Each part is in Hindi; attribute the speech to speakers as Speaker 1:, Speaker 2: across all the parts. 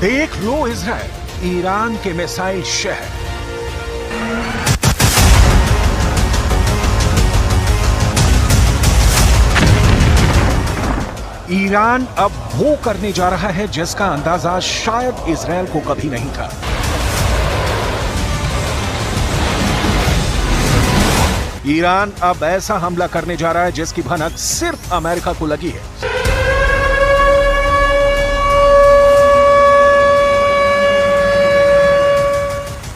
Speaker 1: देख लो इजराइल, ईरान के मिसाइल शहर। ईरान अब वो करने जा रहा है जिसका अंदाजा शायद इजराइल को कभी नहीं था। ईरान अब ऐसा हमला करने जा रहा है जिसकी भनक सिर्फ अमेरिका को लगी है।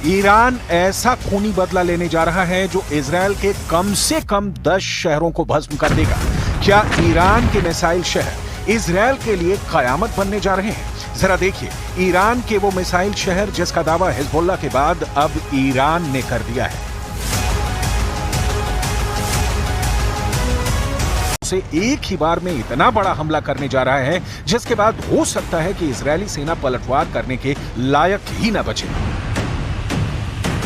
Speaker 1: ईरान ऐसा खूनी बदला लेने जा रहा है जो इजराइल के कम से कम 10 शहरों को भस्म कर देगा। क्या ईरान के मिसाइल शहर इजराइल के लिए कयामत बनने जा रहे हैं? जरा देखिए, ईरान के वो मिसाइल शहर जिसका दावा हिजबुल्लाह के बाद अब ईरान ने कर दिया है। उसे एक ही बार में इतना बड़ा हमला करने जा रहा है जिसके बाद हो सकता है कि इजरायली सेना पलटवार करने के लायक ही न बचे।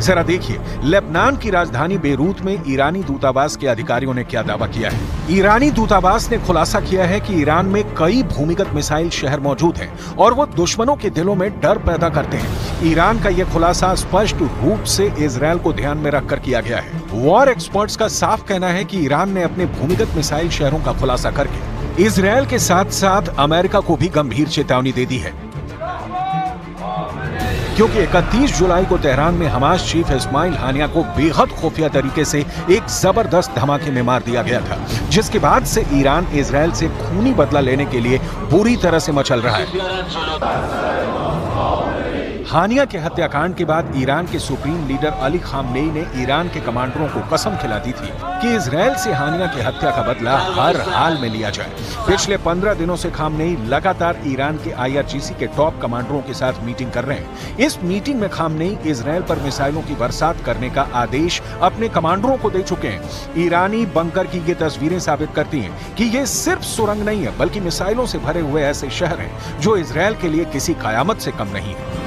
Speaker 1: जरा देखिए, लेबनान की राजधानी बेरूत में ईरानी दूतावास के अधिकारियों ने क्या दावा किया है। ईरानी दूतावास ने खुलासा किया है कि ईरान में कई भूमिगत मिसाइल शहर मौजूद हैं और वो दुश्मनों के दिलों में डर पैदा करते हैं। ईरान का यह खुलासा स्पष्ट रूप से इजरायल को ध्यान में रखकर किया गया है। वॉर एक्सपर्ट्स का साफ कहना है कि ईरान ने अपने भूमिगत मिसाइल शहरों का खुलासा करके इजरायल के साथ साथ अमेरिका को भी गंभीर चेतावनी दे दी है, क्योंकि 31 जुलाई को तेहरान में हमास चीफ इस्माइल हानिया को बेहद खुफिया तरीके से एक जबरदस्त धमाके में मार दिया गया था, जिसके बाद से ईरान इजरायल से खूनी बदला लेने के लिए बुरी तरह से मचल रहा है। हानिया के हत्याकांड के बाद ईरान के सुप्रीम लीडर अली खामनेई ने ईरान के कमांडरों को कसम खिला दी थी कि इजरायल से हानिया की हत्या का बदला हर हाल में लिया जाए। पिछले 15 दिनों से खामनेई लगातार ईरान के IRGC के टॉप कमांडरों के साथ मीटिंग कर रहे हैं। इस मीटिंग में खामनेई इजरायल पर मिसाइलों की बरसात करने का आदेश अपने कमांडरों को दे चुके हैं। ईरानी बंकर की ये तस्वीरें साबित करती हैं कि ये सिर्फ सुरंग नहीं है, बल्कि मिसाइलों से भरे हुए ऐसे शहर हैं जो इजरायल के लिए किसी कयामत से कम नहीं है।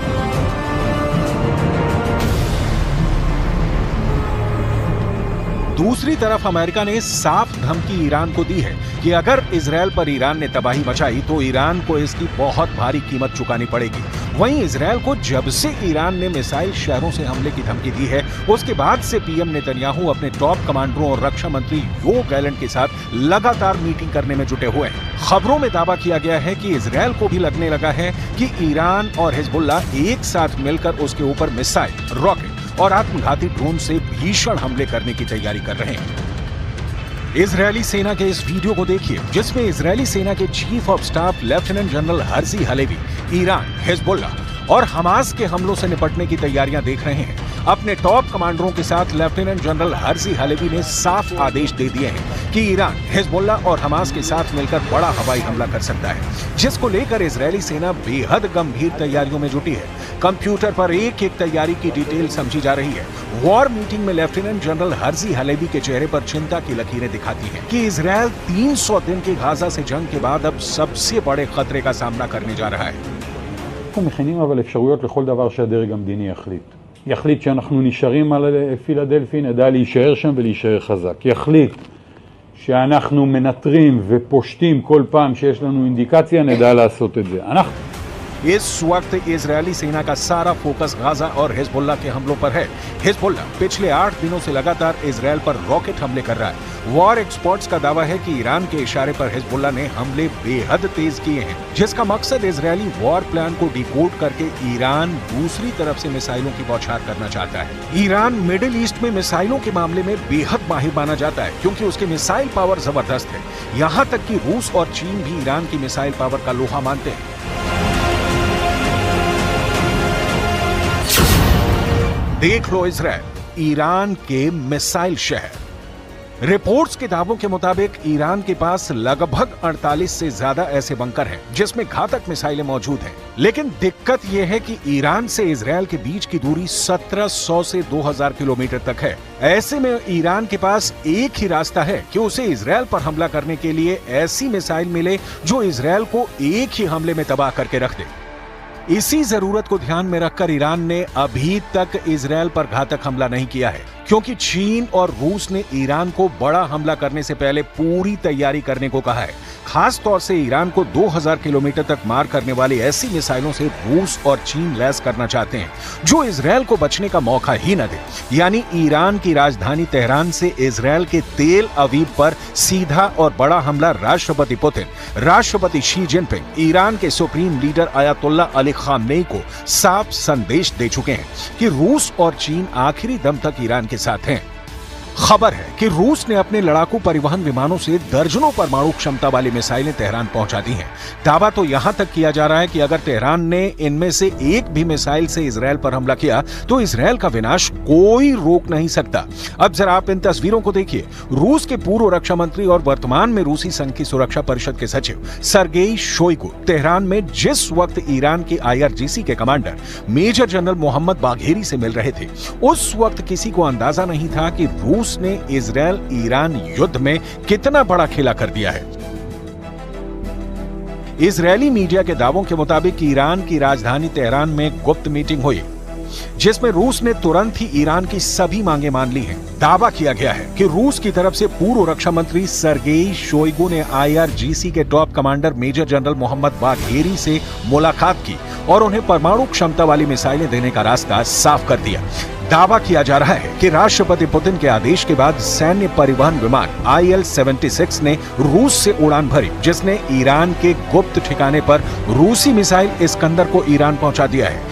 Speaker 1: दूसरी तरफ अमेरिका ने साफ धमकी ईरान को दी है कि अगर इजरायल पर ईरान ने तबाही मचाई तो ईरान को इसकी बहुत भारी कीमत चुकानी पड़ेगी। वहीं इजरायल को जब से ईरान ने मिसाइल शहरों से हमले की धमकी दी है, उसके बाद से पीएम नेतन्याहू अपने टॉप कमांडरों और रक्षा मंत्री योव गैलेंट के साथ लगातार मीटिंग करने में जुटे हुए हैं। खबरों में दावा किया गया है कि इजरायल को भी लगने लगा है कि ईरान और हिजबुल्लाह एक साथ मिलकर उसके ऊपर मिसाइल, रॉकेट और आत्मघाती ड्रोन से भीषण हमले करने की तैयारी कर रहे हैं। इजरायली सेना के इस वीडियो को देखिए, जिसमें इजरायली सेना के chief of staff lieutenant general Herzi Halevi Iran, Hezbollah और हमास के हमलों से निपटने की तैयारियां देख रहे हैं। अपने टॉप कमांडरों के साथ लेफ्टिनेंट जनरल हर्जी हलेवी ने साफ आदेश दे दिए हैं कि ईरान, हिजबुल्लाह और हमास के साथ मिलकर बड़ा हवाई हमला कर सकता है, जिसको लेकर इजरायली सेना बेहद गंभीर तैयारियों में जुटी है। कंप्यूटर पर एक एक तैयारी की डिटेल समझी जा रही है। वॉर मीटिंग में लेफ्टिनेंट जनरल हर्जी हलेवी के चेहरे पर चिंता की लकीरें दिखाती हैं कि इजरायल 300 दिन की गाजा से जंग के बाद अब सबसे बड़े खतरे का सामना करने जा रहा है।
Speaker 2: אנחנו מכינים אבל אפשרויות לכל דבר שהדרג המדיני יחליט שאנחנו נשארים על פילדלפי, נדע להישאר שם ולהישאר חזק. יחליט שאנחנו מנטרים ופושטים כל פעם שיש לנו אינדיקציה, נדע לעשות את זה.
Speaker 1: इस वक्त इजरायली सेना का सारा फोकस गाजा और हिजबुल्लाह के हमलों पर है। हिजबुल्लाह पिछले 8 दिनों से लगातार इजरायल पर रॉकेट हमले कर रहा है। वॉर एक्सपर्ट्स का दावा है कि ईरान के इशारे पर हिजबुल्लाह ने हमले बेहद तेज किए हैं, जिसका मकसद इजरायली वॉर प्लान को डिकोड करके ईरान दूसरी तरफ से मिसाइलों की बौछार करना चाहता है। ईरान मिडिल ईस्ट में मिसाइलों के मामले में बेहद माहिर माना जाता है, क्योंकि उसकी मिसाइल पावर जबरदस्त है। यहाँ तक कि रूस और चीन भी ईरान की मिसाइल पावर का लोहा मानते हैं। देख लो इजरायल, ईरान के मिसाइल शहर। रिपोर्ट्स के दावों के मुताबिक ईरान के पास लगभग 48 से ज्यादा ऐसे बंकर हैं जिसमें घातक मिसाइलें मौजूद हैं। लेकिन दिक्कत यह है कि ईरान से इजरायल के बीच की दूरी 1700 से 2000 किलोमीटर तक है। ऐसे में ईरान के पास एक ही रास्ता है कि उसे इजरायल पर हमला करने के लिए ऐसी मिसाइल मिले जो इजरायल को एक ही हमले में तबाह करके रख दे। इसी जरूरत को ध्यान में रखकर ईरान ने अभी तक इजरायल पर घातक हमला नहीं किया है, क्योंकि चीन और रूस ने ईरान को बड़ा हमला करने से पहले पूरी तैयारी करने को कहा है। खास तौर से ईरान को 2000 किलोमीटर तक मार करने वाली ऐसी मिसाइलों से रूस और चीन लैस करना चाहते हैं जो इजरायल को बचने का मौका ही न दे। यानी ईरान की राजधानी तेहरान से इजरायल के तेल अवीव पर सीधा और बड़ा हमला राष्ट्रपति पुतिन, राष्ट्रपति शी जिनपिंग, ईरान के supreme leader Ayatollah Ali Khamenei को साफ संदेश दे चुके हैं कि रूस और चीन आखिरी दम तक ईरान के साथ हैं। खबर है कि रूस ने अपने लड़ाकू परिवहन विमानों से दर्जनों परमाणु क्षमता वाली मिसाइलें तेहरान पहुंचा दी हैं। दावा तो यहां तक किया जा रहा है कि अगर तेहरान ने इनमें से एक भी मिसाइल से इजरायल पर हमला किया तो इजरायल का विनाश कोई रोक नहीं सकता। अब जरा आप इन तस्वीरों को देखिए। रूस के पूर्व रक्षा मंत्री और वर्तमान में रूसी संघ की सुरक्षा परिषद के सचिव सर्गेई शोइगु तेहरान में जिस वक्त ईरान के IRGC के commander major general Mohammad Bagheri से मिल रहे थे, उस वक्त किसी को अंदाजा नहीं था कि रूस ने इजरायल ईरान युद्ध में कितना बड़ा खेला कर दिया है। इजरायली मीडिया के दावों के मुताबिक ईरान की राजधानी तेहरान में गुप्त मीटिंग हुई जिसमें रूस ने तुरंत ही ईरान की सभी मांगे मान ली हैं। दावा किया गया है कि रूस की तरफ से पूर्व रक्षा मंत्री सर्गेई शोइगु ने IRGC के top commander major general Mohammad Bagheri से मुलाकात की और उन्हें परमाणु क्षमता वाली मिसाइलें देने का रास्ता साफ कर दिया। दावा किया जा रहा है कि राष्ट्रपति पुतिन के आदेश के बाद सैन्य परिवहन विमान IL-76 ने रूस से उड़ान भरी, जिसने ईरान के गुप्त ठिकाने पर रूसी मिसाइल इस्कंदर को ईरान पहुंचा दिया है।